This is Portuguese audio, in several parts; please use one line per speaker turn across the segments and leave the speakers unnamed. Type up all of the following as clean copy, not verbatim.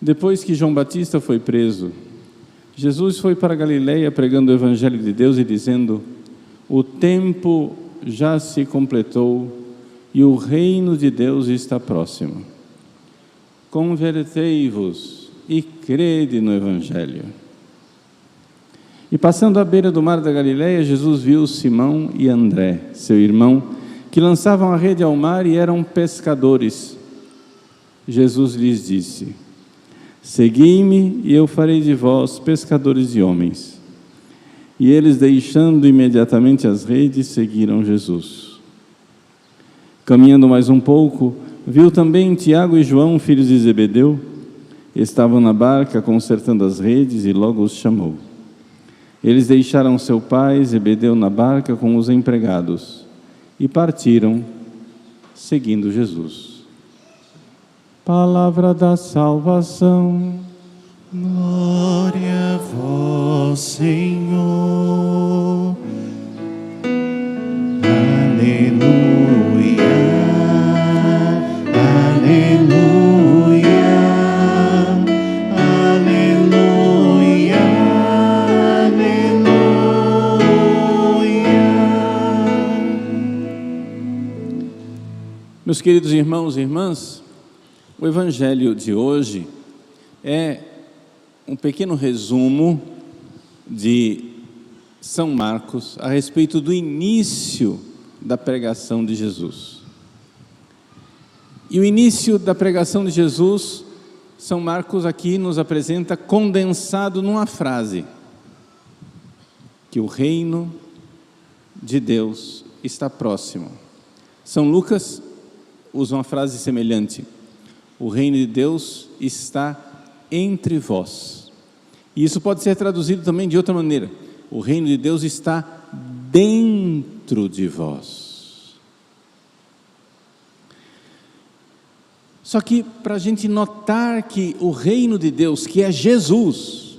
Depois que João Batista foi preso, Jesus foi para Galileia pregando o Evangelho de Deus e dizendo: o tempo já se completou e o reino de Deus está próximo. Convertei-vos e crede no Evangelho. E passando à beira do mar da Galileia, Jesus viu Simão e André, seu irmão, que lançavam a rede ao mar e eram pescadores. Jesus lhes disse: segui-me e eu farei de vós pescadores de homens. E eles, deixando imediatamente as redes, seguiram Jesus. Caminhando mais um pouco, viu também Tiago e João, filhos de Zebedeu. Estavam na barca consertando as redes e logo os chamou. Eles deixaram seu pai Zebedeu na barca com os empregados e partiram, seguindo Jesus. Palavra da salvação.
Glória a vós, Senhor. Aleluia, aleluia, aleluia, aleluia.
Meus queridos irmãos e irmãs, o Evangelho de hoje é um pequeno resumo de São Marcos a respeito do início da pregação de Jesus. E o início da pregação de Jesus, São Marcos aqui nos apresenta condensado numa frase: que o reino de Deus está próximo. São Lucas usa uma frase semelhante: o reino de Deus está entre vós. E isso pode ser traduzido também de outra maneira: o reino de Deus está dentro de vós. Só que para a gente notar que o reino de Deus, que é Jesus,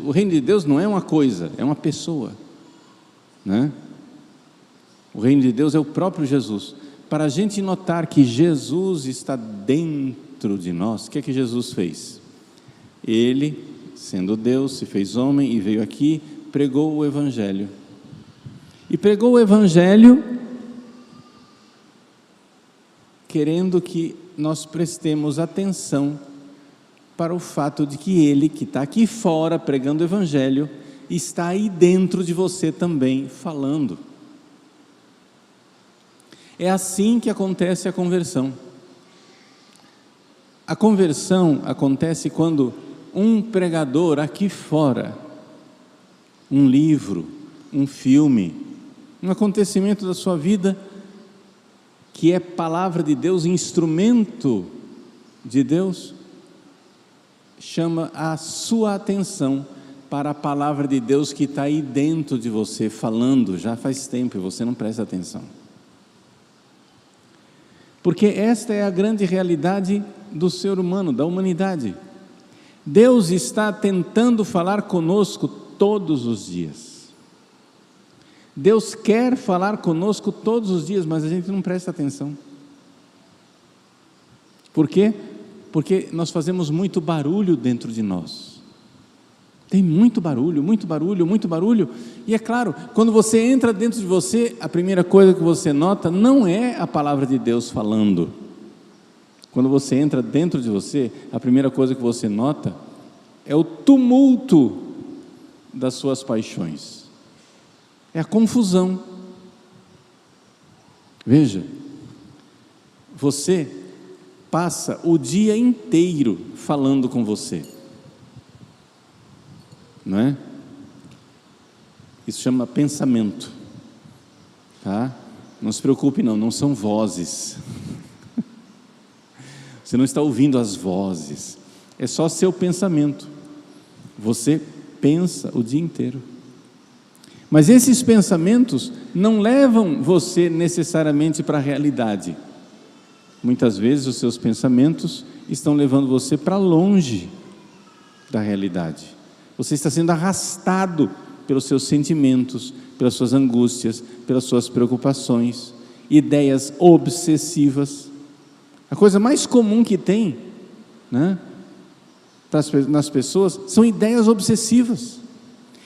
o reino de Deus não é uma coisa, é uma pessoa, né? O reino de Deus é o próprio Jesus. Para a gente notar que Jesus está dentro de nós, o que é que Jesus fez? Ele, sendo Deus, se fez homem e veio aqui, pregou o Evangelho. E pregou o Evangelho querendo que nós prestemos atenção para o fato de que Ele, que está aqui fora pregando o Evangelho, está aí dentro de você também falando. É assim que acontece a conversão. A conversão acontece quando um pregador aqui fora, um livro, um filme, um acontecimento da sua vida, que é palavra de Deus, instrumento de Deus, chama a sua atenção para a palavra de Deus que está aí dentro de você, falando já faz tempo e você não presta atenção. Porque esta é a grande realidade do ser humano, da humanidade. Deus está tentando falar conosco todos os dias. Deus quer falar conosco todos os dias, mas a gente não presta atenção. Por quê? Porque nós fazemos muito barulho dentro de nós. Tem muito barulho, muito barulho, muito barulho. E é claro, quando você entra dentro de você, a primeira coisa que você nota não é a palavra de Deus falando. Quando você entra dentro de você, a primeira coisa que você nota é o tumulto das suas paixões. É a confusão. Veja, você passa o dia inteiro falando com você, não é? Isso chama pensamento, tá? Não se preocupe não são vozes. Você não está ouvindo as vozes, é só seu pensamento. Você pensa o dia inteiro. Mas esses pensamentos não levam você necessariamente para a realidade. Muitas vezes os seus pensamentos estão levando você para longe da realidade. Você está sendo arrastado pelos seus sentimentos, pelas suas angústias, pelas suas preocupações, ideias obsessivas. A coisa mais comum que tem, né? nas pessoas são ideias obsessivas,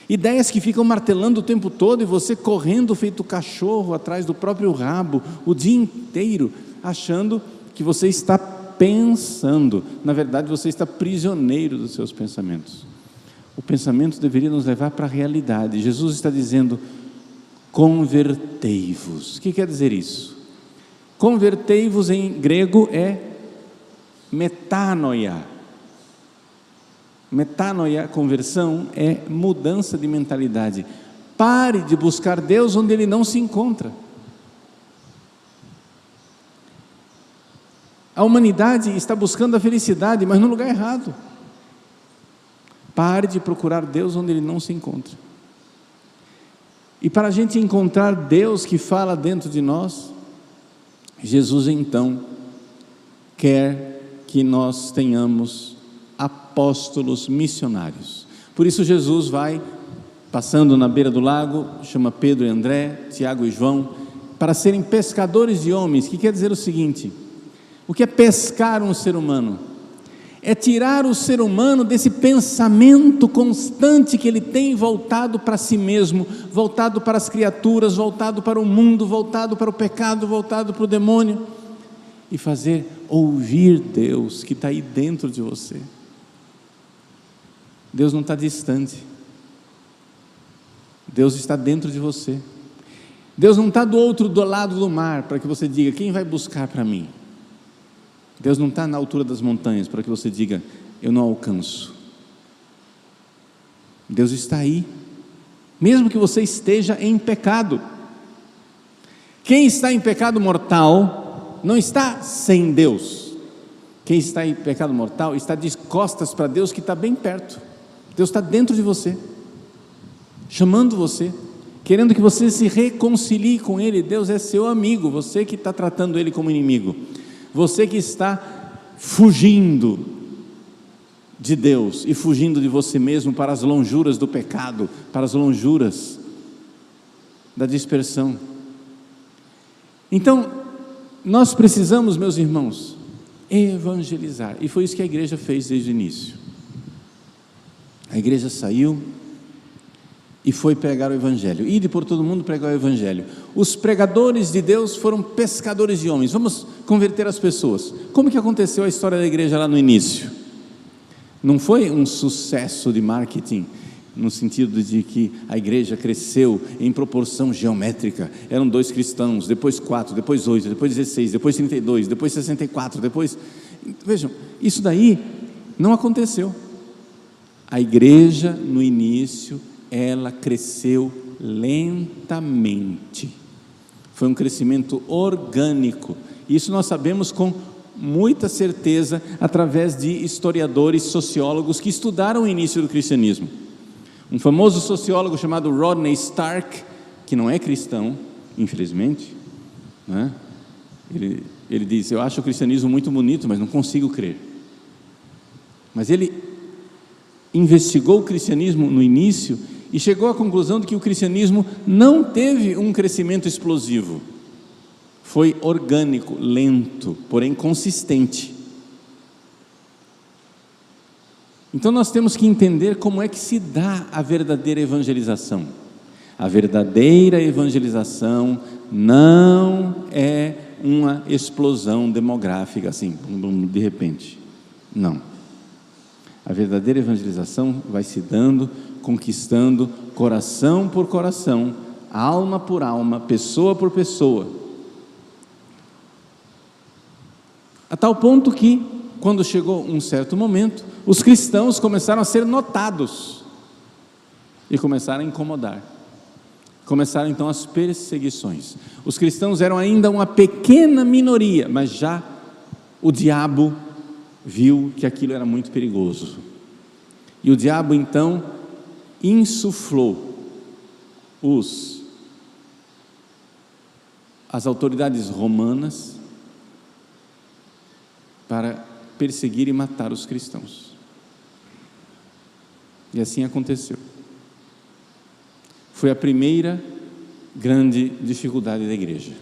ideias que ficam martelando o tempo todo e você correndo feito cachorro atrás do próprio rabo o dia inteiro, achando que você está pensando. Na verdade, você está prisioneiro dos seus pensamentos. O pensamento deveria nos levar para a realidade. Jesus está dizendo: convertei-vos. O que quer dizer isso? Convertei-vos em grego é metanoia. Metanoia, conversão, é mudança de mentalidade. Pare de buscar Deus onde Ele não se encontra. A humanidade está buscando a felicidade, mas no lugar errado. Pare de procurar Deus onde Ele não se encontra. E para a gente encontrar Deus que fala dentro de nós, Jesus então quer que nós tenhamos apóstolos missionários. Por isso Jesus vai passando na beira do lago, chama Pedro e André, Tiago e João, para serem pescadores de homens, que quer dizer o seguinte: o que é pescar um ser humano? É tirar o ser humano desse pensamento constante que ele tem voltado para si mesmo, voltado para as criaturas, voltado para o mundo, voltado para o pecado, voltado para o demônio, e fazer ouvir Deus que está aí dentro de você. Deus não está distante, Deus está dentro de você. Deus não está do lado do mar para que você diga: quem vai buscar para mim? Deus não está na altura das montanhas para que você diga: eu não alcanço. Deus está aí, mesmo que você esteja em pecado. Quem está em pecado mortal não está sem Deus. Quem está em pecado mortal está de costas para Deus, que está bem perto. Deus está dentro de você, chamando você, querendo que você se reconcilie com Ele. Deus é seu amigo, você que está tratando Ele como inimigo, você que está fugindo de Deus e fugindo de você mesmo para as lonjuras do pecado, para as lonjuras da dispersão. Então, nós precisamos, meus irmãos, evangelizar, e foi isso que a igreja fez desde o início. A igreja saiu e foi pregar o evangelho. Ide por todo mundo pregar o evangelho. Os pregadores de Deus foram pescadores de homens. Vamos converter as pessoas. Como que aconteceu a história da igreja lá no início? Não foi um sucesso de marketing, no sentido de que a igreja cresceu em proporção geométrica. Eram 2 cristãos, depois 4, depois 8, depois 16, depois 32, depois 64, depois... Vejam, isso daí não aconteceu. A igreja no início, ela cresceu lentamente. Foi um crescimento orgânico. Isso nós sabemos com muita certeza através de historiadores, sociólogos que estudaram o início do cristianismo. Um famoso sociólogo chamado Rodney Stark, que não é cristão, infelizmente, né? Ele diz: eu acho o cristianismo muito bonito, mas não consigo crer. Mas ele investigou o cristianismo no início e chegou à conclusão de que o cristianismo não teve um crescimento explosivo. Foi orgânico, lento, porém consistente. Então nós temos que entender como é que se dá a verdadeira evangelização. A verdadeira evangelização não é uma explosão demográfica assim, de repente. Não. A verdadeira evangelização vai se dando, conquistando coração por coração, alma por alma, pessoa por pessoa, a tal ponto que, quando chegou um certo momento, os cristãos começaram a ser notados e começaram a incomodar. Começaram então as perseguições. Os cristãos eram ainda uma pequena minoria, mas já o diabo viu que aquilo era muito perigoso, e o diabo então insuflou as autoridades romanas para perseguir e matar os cristãos, e assim aconteceu. Foi a primeira grande dificuldade da igreja.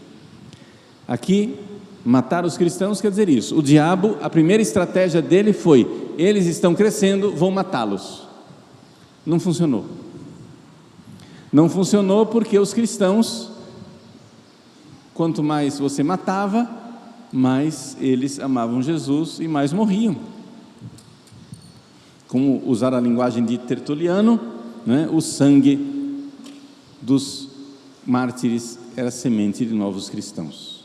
Aqui Matar os cristãos quer dizer isso. O diabo, a primeira estratégia dele foi: eles estão crescendo, vou matá-los. Não funcionou. Não funcionou porque os cristãos, quanto mais você matava, mais eles amavam Jesus e mais morriam. Como usar a linguagem de Tertuliano, né? O sangue dos mártires era semente de novos cristãos.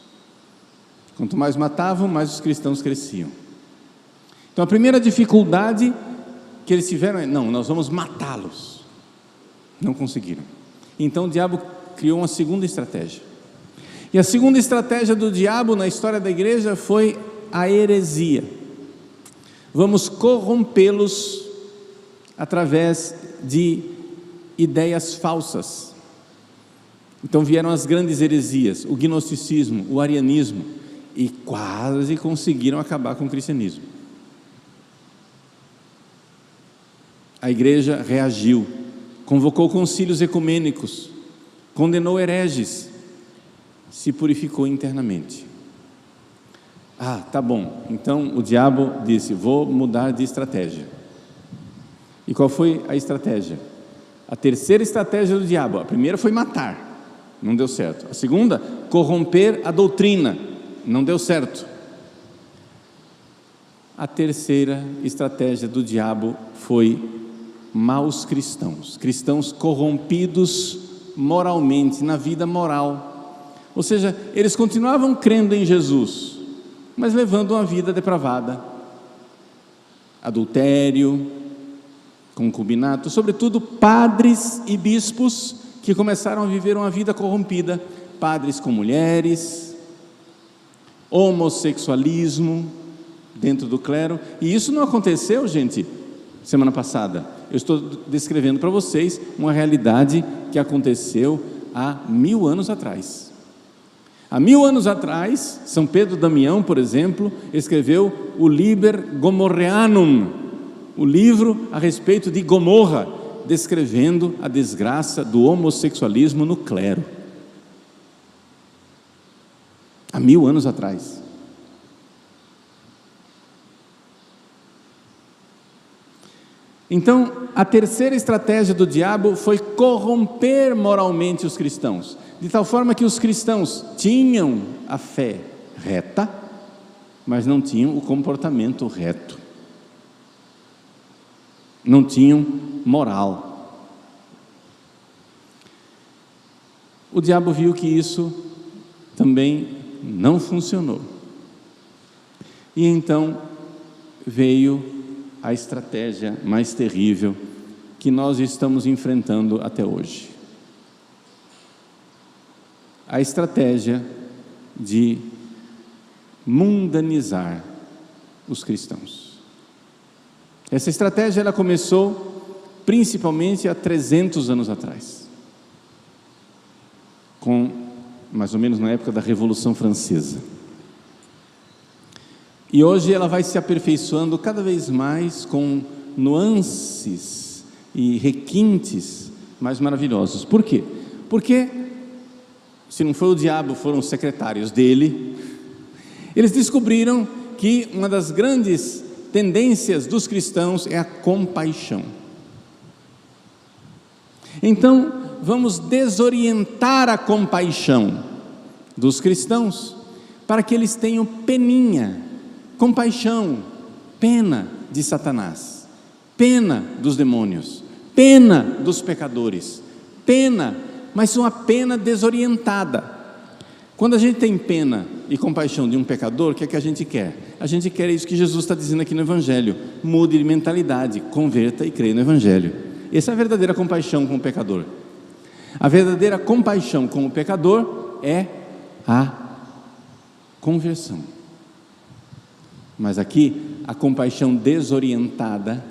Quanto mais matavam, mais os cristãos cresciam. Então a primeira dificuldade que eles tiveram é: não, nós vamos matá-los. Não conseguiram. Então o diabo criou uma segunda estratégia. E a segunda estratégia do diabo na história da igreja foi a heresia. Vamos corrompê-los através de ideias falsas. Então vieram as grandes heresias, o gnosticismo, o arianismo, e quase conseguiram acabar com o cristianismo. A igreja reagiu, convocou concílios ecumênicos, condenou hereges, se purificou internamente. Tá bom, então o diabo disse: vou mudar de estratégia. E qual foi a estratégia? A terceira estratégia do diabo: a primeira foi matar, não deu certo. A segunda, corromper a doutrina, não deu certo. A terceira estratégia do diabo foi maus cristãos, cristãos corrompidos moralmente, na vida moral. Ou seja, eles continuavam crendo em Jesus, mas levando uma vida depravada, adultério, concubinato, sobretudo padres e bispos que começaram a viver uma vida corrompida, padres com mulheres, homossexualismo dentro do clero. E isso não aconteceu, gente, semana passada. Eu estou descrevendo para vocês uma realidade que aconteceu há 1000 anos atrás. Há 1000 anos atrás, São Pedro Damião, por exemplo, escreveu o Liber Gomorreanum, o livro a respeito de Gomorra, descrevendo a desgraça do homossexualismo no clero. Há 1000 anos atrás. Então, a terceira estratégia do diabo foi corromper moralmente os cristãos, de tal forma que os cristãos tinham a fé reta, mas não tinham o comportamento reto, não tinham moral. O diabo viu que isso também não funcionou, e então veio a estratégia mais terrível que nós estamos enfrentando até hoje. A estratégia de mundanizar os cristãos. Essa estratégia ela começou principalmente há 300 anos atrás, com mais ou menos na época da Revolução Francesa. E hoje ela vai se aperfeiçoando cada vez mais, com nuances e requintes mais maravilhosos. Por quê? Porque, se não foi o diabo, foram os secretários dele. Eles descobriram que uma das grandes tendências dos cristãos é a compaixão. Então, vamos desorientar a compaixão dos cristãos, para que eles tenham peninha, compaixão, pena de Satanás, pena dos demônios, pena dos pecadores, pena, mas uma pena desorientada. Quando a gente tem pena e compaixão de um pecador, o que é que a gente quer? A gente quer isso que Jesus está dizendo aqui no Evangelho: mude de mentalidade, converta e creia no Evangelho. Essa é a verdadeira compaixão com o pecador. A verdadeira compaixão com o pecador é a conversão. Mas aqui, a compaixão desorientada,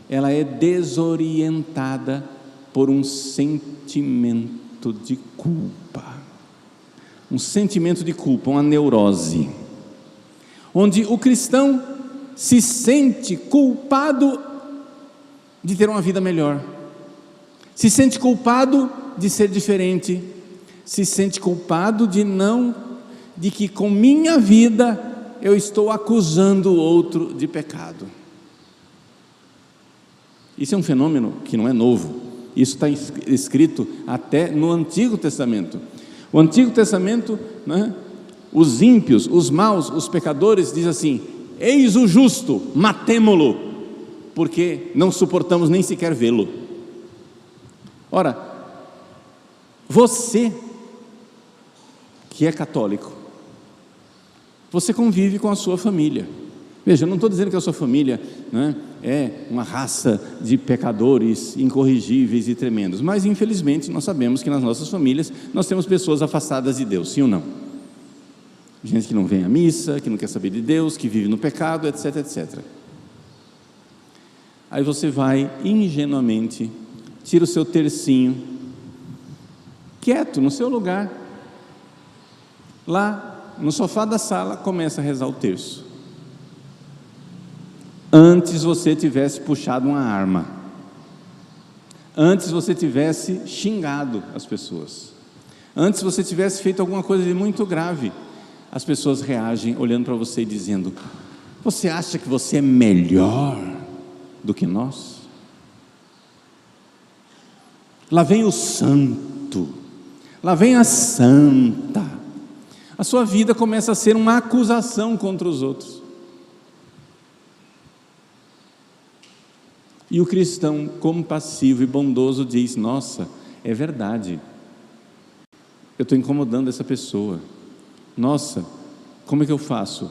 ela é desorientada por um sentimento de culpa. Um sentimento de culpa, uma neurose, onde o cristão se sente culpado de ter uma vida melhor, se sente culpado de ser diferente, se sente culpado de de que com minha vida eu estou acusando o outro de pecado. Isso é um fenômeno que não é novo. Isso está escrito até no Antigo Testamento. O Antigo Testamento, né, os ímpios, os maus, os pecadores, diz assim: eis o justo, matemo-lo, porque não suportamos nem sequer vê-lo. Ora, você que é católico, você convive com a sua família. Veja, eu não estou dizendo que a sua família, né, é uma raça de pecadores incorrigíveis e tremendos, mas infelizmente nós sabemos que nas nossas famílias nós temos pessoas afastadas de Deus, sim ou não? Gente que não vem à missa, que não quer saber de Deus, que vive no pecado, etc, etc. Aí você vai ingenuamente, tira o seu tercinho, quieto no seu lugar, lá no sofá da sala, começa a rezar o terço. Antes você tivesse puxado uma arma, antes você tivesse xingado as pessoas, antes você tivesse feito alguma coisa de muito grave, as pessoas reagem olhando para você e dizendo: você acha que você é melhor do que nós? Lá vem o santo, lá vem a santa. A sua vida começa a ser uma acusação contra os outros. E o cristão compassivo e bondoso diz: nossa, é verdade, eu estou incomodando essa pessoa. Nossa, como é que eu faço?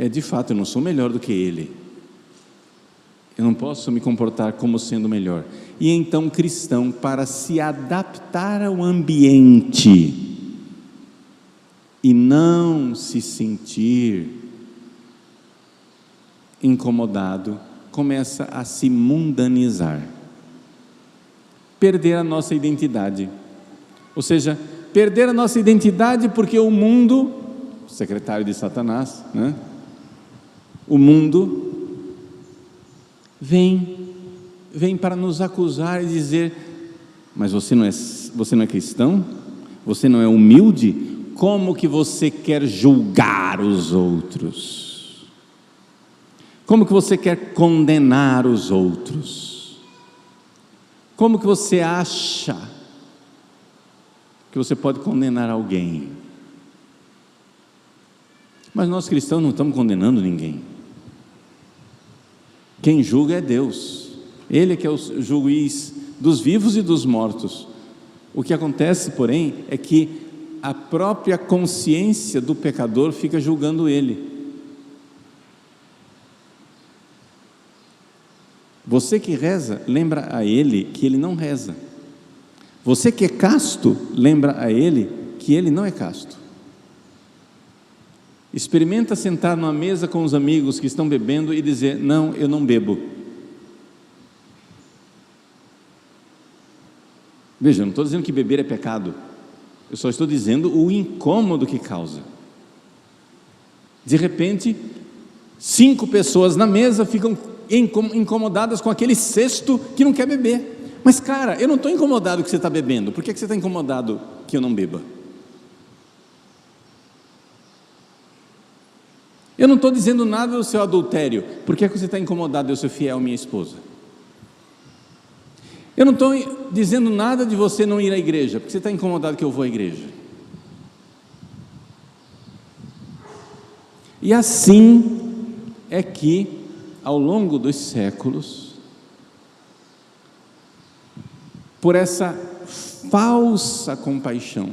De fato, eu não sou melhor do que ele. Eu não posso me comportar como sendo melhor. E então o cristão, para se adaptar ao ambiente e não se sentir incomodado, começa a se mundanizar, perder a nossa identidade. Ou seja, perder a nossa identidade porque o mundo, secretário de Satanás, né? O mundo vem para nos acusar e dizer: mas você não é cristão? Você não é humilde? Como que você quer julgar os outros? Como que você quer condenar os outros? Como que você acha que você pode condenar alguém? Mas nós cristãos não estamos condenando ninguém. Quem julga é Deus. Ele é que é o juiz dos vivos e dos mortos. O que acontece, porém, é que a própria consciência do pecador fica julgando ele. Você que reza, lembra a ele que ele não reza. Você que é casto, lembra a ele que ele não é casto. Experimenta sentar numa mesa com os amigos que estão bebendo e dizer: não, eu não bebo. Veja, eu não estou dizendo que beber é pecado, eu só estou dizendo o incômodo que causa. De repente, 5 pessoas na mesa ficam incomodadas com aquele cesto que não quer beber. Mas cara, eu não estou incomodado que você está bebendo, por que você está incomodado que eu não beba? Eu não estou dizendo nada do seu adultério, por que você está incomodado de eu ser fiel à minha esposa? Eu não estou dizendo nada de você não ir à igreja, porque você está incomodado que eu vou à igreja. E assim é que, ao longo dos séculos, por essa falsa compaixão,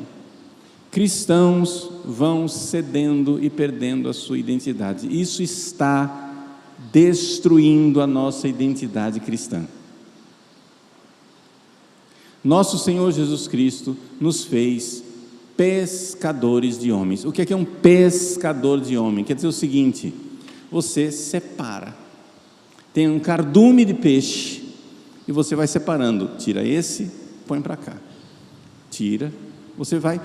cristãos vão cedendo e perdendo a sua identidade. Isso está destruindo a nossa identidade cristã. Nosso Senhor Jesus Cristo nos fez pescadores de homens. O que é um pescador de homem? Quer dizer o seguinte: você separa, tem um cardume de peixe e você vai separando, tira esse, põe para cá, tira, você vai.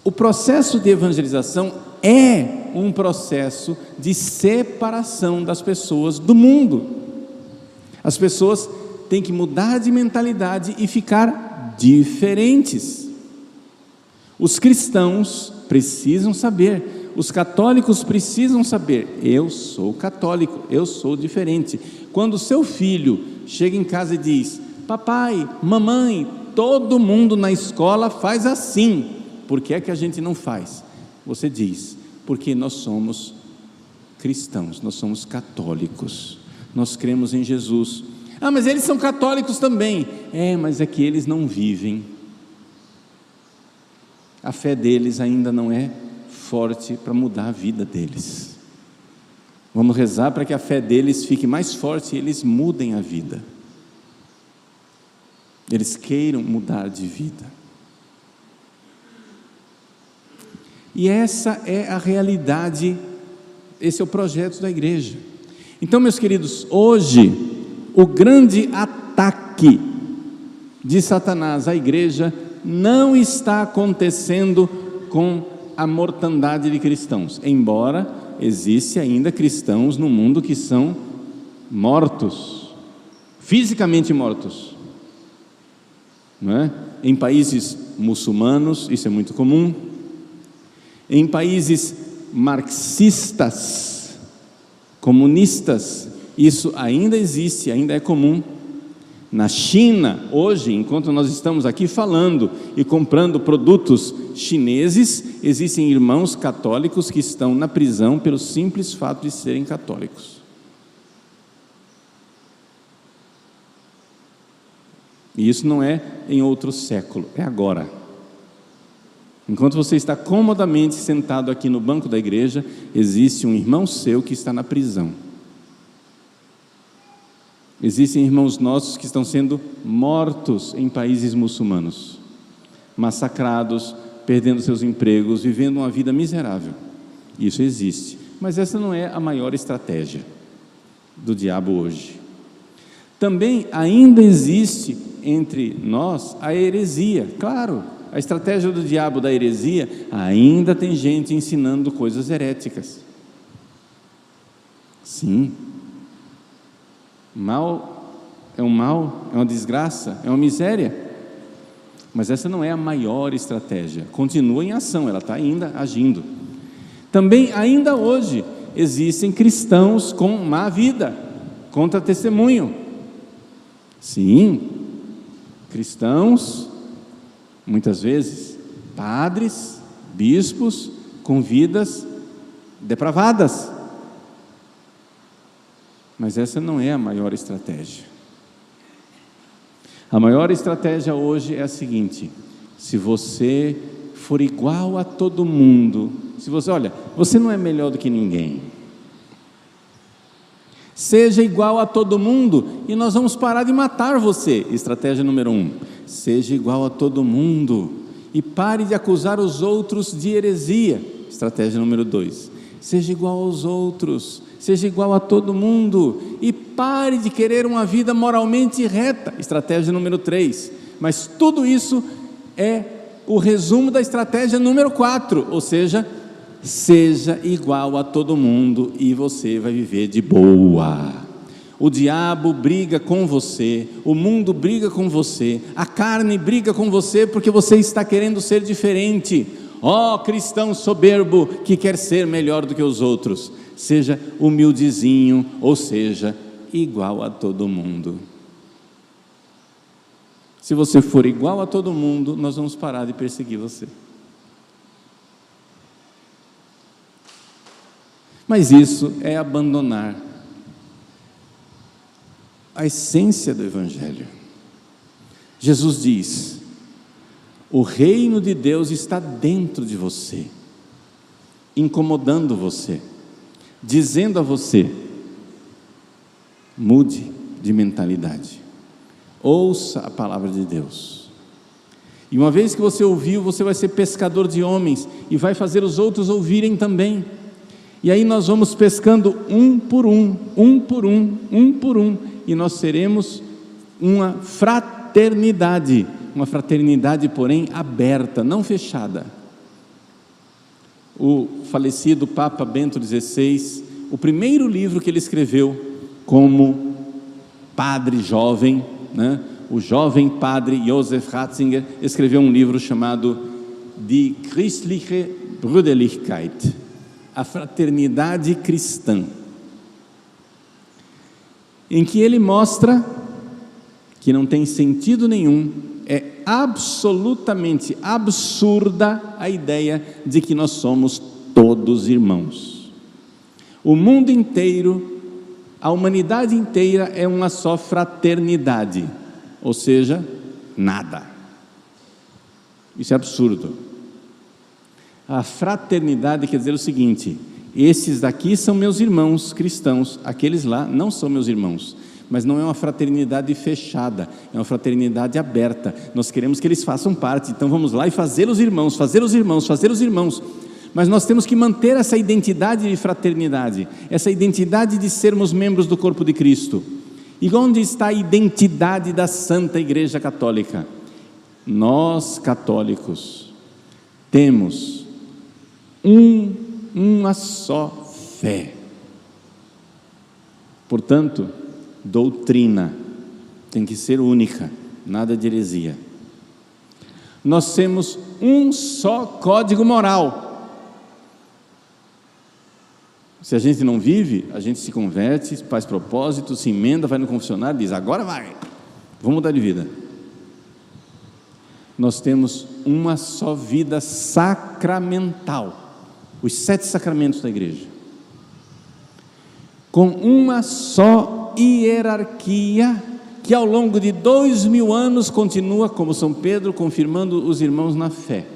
O processo de evangelização é um processo de separação das pessoas do mundo. As pessoas têm que mudar de mentalidade e ficar diferentes. Os cristãos precisam saber. Os católicos precisam saber: eu sou católico, eu sou diferente. Quando o seu filho chega em casa e diz: papai, mamãe, todo mundo na escola faz assim, por que é que a gente não faz? Você diz: porque nós somos cristãos, nós somos católicos, nós cremos em Jesus. Ah, mas eles são católicos também. Mas é que eles não vivem. A fé deles ainda não é forte para mudar a vida deles. Vamos rezar para que a fé deles fique mais forte e eles mudem a vida. Eles queiram mudar de vida. E essa é a realidade, esse é o projeto da igreja. Então, meus queridos, hoje, o grande ataque de Satanás à igreja não está acontecendo com a mortandade de cristãos, embora existe ainda cristãos no mundo que são mortos, fisicamente mortos, não é? Em países muçulmanos isso é muito comum, em países marxistas, comunistas, isso ainda existe, ainda é comum. Na China, hoje, enquanto nós estamos aqui falando e comprando produtos chineses, existem irmãos católicos que estão na prisão pelo simples fato de serem católicos. E isso não é em outro século, é agora. Enquanto você está comodamente sentado aqui no banco da igreja, existe um irmão seu que está na prisão. Existem irmãos nossos que estão sendo mortos em países muçulmanos, massacrados, perdendo seus empregos, vivendo uma vida miserável. Isso existe, mas essa não é a maior estratégia do diabo hoje. Também ainda existe entre nós a heresia. Claro, a estratégia do diabo da heresia, ainda tem gente ensinando coisas heréticas. Sim. Mal, é uma desgraça, é uma miséria, mas essa não é a maior estratégia. Continua em ação, ela está ainda agindo. Também ainda hoje existem cristãos com má vida, contra testemunho. Sim, cristãos, muitas vezes padres, bispos com vidas depravadas. Mas essa não é a maior estratégia. A maior estratégia hoje é a seguinte: se você for igual a todo mundo, se você, olha, você não é melhor do que ninguém, seja igual a todo mundo e nós vamos parar de matar você. Estratégia número 1, seja igual a todo mundo e pare de acusar os outros de heresia. Estratégia número 2, seja igual aos outros, seja igual a todo mundo e pare de querer uma vida moralmente reta. Estratégia número 3. Mas tudo isso é o resumo da estratégia número 4, ou seja, seja igual a todo mundo e você vai viver de boa. O diabo briga com você, o mundo briga com você, a carne briga com você porque você está querendo ser diferente. Ó, cristão soberbo que quer ser melhor do que os outros, seja humildezinho, ou seja, igual a todo mundo. Se você for igual a todo mundo, nós vamos parar de perseguir você. Mas isso é abandonar a essência do Evangelho. Jesus diz: o reino de Deus está dentro de você, incomodando você, dizendo a você: mude de mentalidade, ouça a palavra de Deus. E uma vez que você ouviu, você vai ser pescador de homens e vai fazer os outros ouvirem também. E aí nós vamos pescando um por um, e nós seremos uma fraternidade, porém aberta, não fechada. O falecido Papa Bento XVI, o primeiro livro que ele escreveu como padre jovem, né? O jovem padre Joseph Ratzinger escreveu um livro chamado Die Christliche Brüderlichkeit, a fraternidade cristã, em que ele mostra que não tem sentido nenhum, é absolutamente absurda a ideia de que nós somos todos irmãos. O mundo inteiro, a humanidade inteira é uma só fraternidade, ou seja, nada. Isso é absurdo. A fraternidade quer dizer o seguinte: esses daqui são meus irmãos cristãos, aqueles lá não são meus irmãos. Mas não é uma fraternidade fechada, é uma fraternidade aberta. Nós queremos que eles façam parte, então vamos lá e fazer os irmãos, fazer os irmãos, fazer os irmãos. Mas nós temos que manter essa identidade de fraternidade, essa identidade de sermos membros do corpo de Cristo. E onde está a identidade da Santa Igreja Católica? Nós, católicos, temos uma só fé. Portanto, doutrina tem que ser única, nada de heresia. Nós temos um só código moral. Se a gente não vive, a gente se converte, faz propósito, se emenda, vai no confessionário e diz: agora vai, vou mudar de vida. Nós temos uma só vida sacramental, os 7 sacramentos da igreja, com uma só hierarquia, que ao longo de 2000 anos continua, como São Pedro, confirmando os irmãos na fé.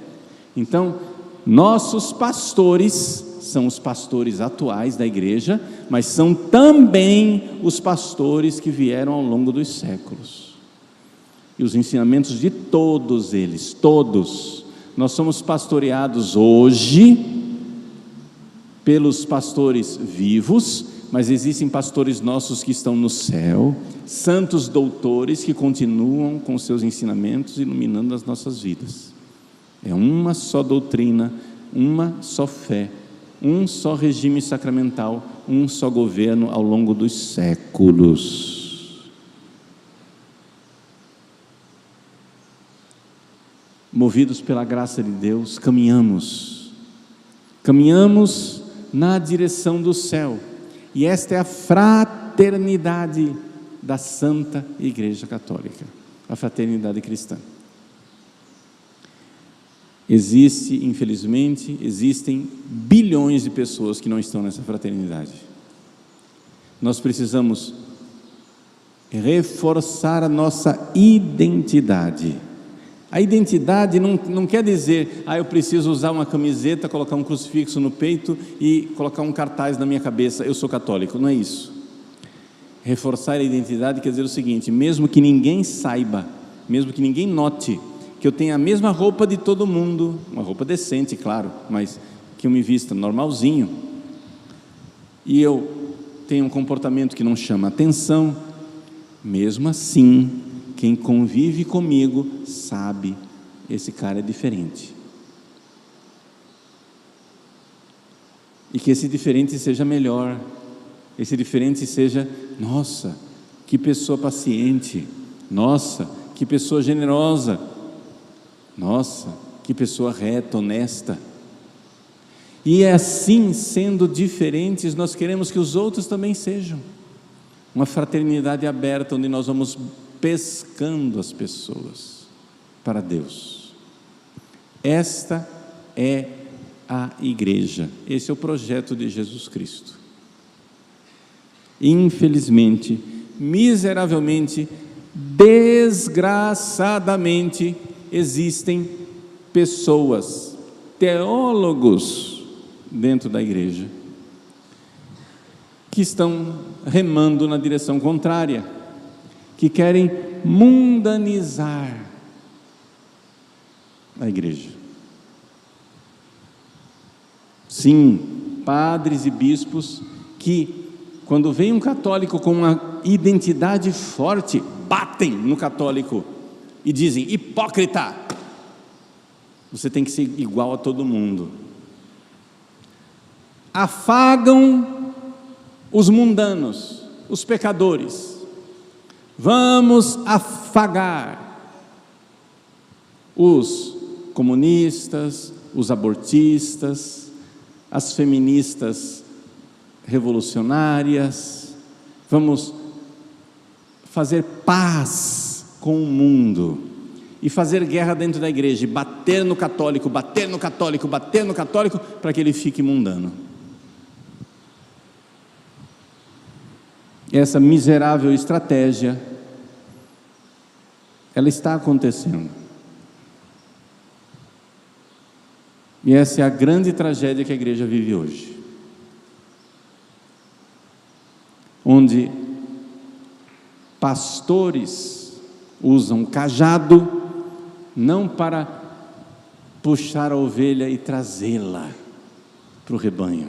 Então, nossos pastores são os pastores atuais da igreja, mas são também os pastores que vieram ao longo dos séculos. E os ensinamentos de todos eles, todos, nós somos pastoreados hoje pelos pastores vivos, mas existem pastores nossos que estão no céu, santos doutores que continuam com seus ensinamentos iluminando as nossas vidas. É uma só doutrina, uma só fé, um só regime sacramental, um só governo ao longo dos séculos. Movidos pela graça de Deus, caminhamos na direção do céu. E esta é a fraternidade da Santa Igreja Católica, a fraternidade cristã. Existem bilhões de pessoas que não estão nessa fraternidade. Nós precisamos reforçar a nossa identidade. A identidade não quer dizer: eu preciso usar uma camiseta, colocar um crucifixo no peito e colocar um cartaz na minha cabeça, eu sou católico. Não é isso. Reforçar a identidade quer dizer o seguinte: mesmo que ninguém saiba, mesmo que ninguém note que eu tenho a mesma roupa de todo mundo, uma roupa decente, claro, mas que eu me vista normalzinho, e eu tenho um comportamento que não chama atenção, mesmo assim, quem convive comigo sabe: esse cara é diferente. E que esse diferente seja melhor, esse diferente seja: nossa, que pessoa paciente, nossa, que pessoa generosa, nossa, que pessoa reta, honesta. E é assim, sendo diferentes, nós queremos que os outros também sejam. Uma fraternidade aberta, onde nós vamos pescando as pessoas para Deus. Esta é a igreja, esse é o projeto de Jesus Cristo. Infelizmente, miseravelmente, desgraçadamente, existem pessoas, teólogos dentro da igreja, que estão remando na direção contrária, que querem mundanizar a igreja. Sim, padres e bispos que, quando vem um católico com uma identidade forte, batem no católico e dizem: hipócrita, você tem que ser igual a todo mundo. Afagam os mundanos, os pecadores. Vamos afagar os comunistas, os abortistas, as feministas revolucionárias. Vamos fazer paz com o mundo e fazer guerra dentro da igreja, e bater no católico, bater no católico, bater no católico, para que ele fique mundano. Essa miserável estratégia, ela está acontecendo. E essa é a grande tragédia que a igreja vive hoje. Onde pastores usam cajado não para puxar a ovelha e trazê-la para o rebanho.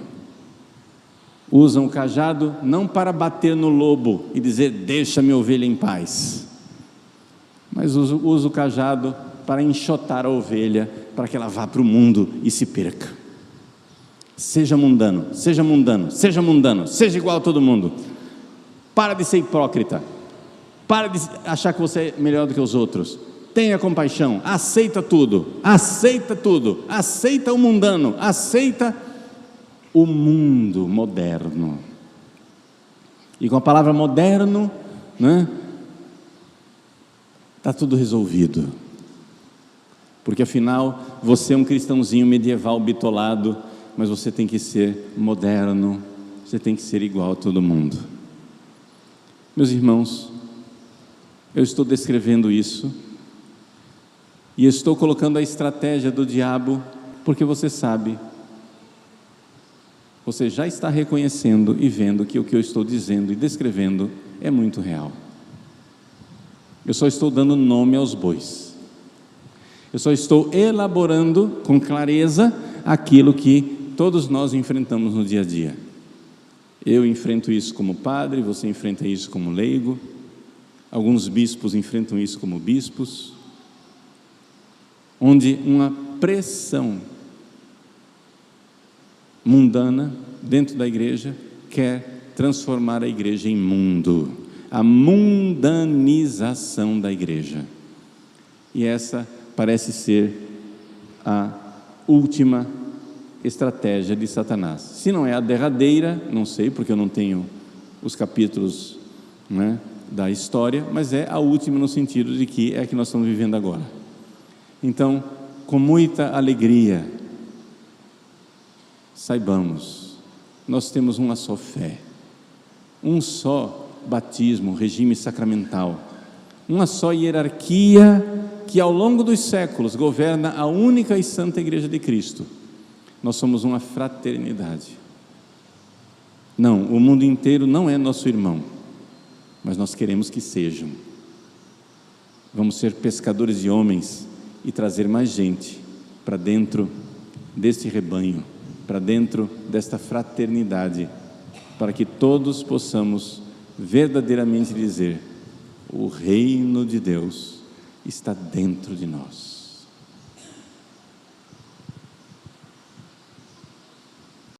Usam o cajado não para bater no lobo e dizer, deixa minha ovelha em paz, mas usa o cajado para enxotar a ovelha, para que ela vá para o mundo e se perca. Seja mundano, seja mundano, seja mundano, seja igual a todo mundo. Para de ser hipócrita, para de achar que você é melhor do que os outros. Tenha compaixão, aceita tudo, aceita o mundano, aceita o mundo moderno. E com a palavra moderno, né, está tudo resolvido. Porque afinal, você é um cristãozinho medieval bitolado, mas você tem que ser moderno, você tem que ser igual a todo mundo. Meus irmãos, eu estou descrevendo isso, e estou colocando a estratégia do diabo, porque você sabe, você já está reconhecendo e vendo que o que eu estou dizendo e descrevendo é muito real. Eu só estou dando nome aos bois. Eu só estou elaborando com clareza aquilo que todos nós enfrentamos no dia a dia. Eu enfrento isso como padre, você enfrenta isso como leigo, alguns bispos enfrentam isso como bispos, onde uma pressão mundana dentro da igreja quer transformar a igreja em mundo, a mundanização da igreja. E essa parece ser a última estratégia de Satanás. Se não é a derradeira, não sei, porque eu não tenho os capítulos, né, da história, mas é a última no sentido de que é a que nós estamos vivendo agora. Então, com muita alegria, saibamos, nós temos uma só fé, um só batismo, regime sacramental, uma só hierarquia que ao longo dos séculos governa a única e santa Igreja de Cristo. Nós somos uma fraternidade. Não, o mundo inteiro não é nosso irmão, mas nós queremos que sejam. Vamos ser pescadores de homens e trazer mais gente para dentro deste rebanho, para dentro desta fraternidade, para que todos possamos verdadeiramente dizer: o reino de Deus está dentro de nós.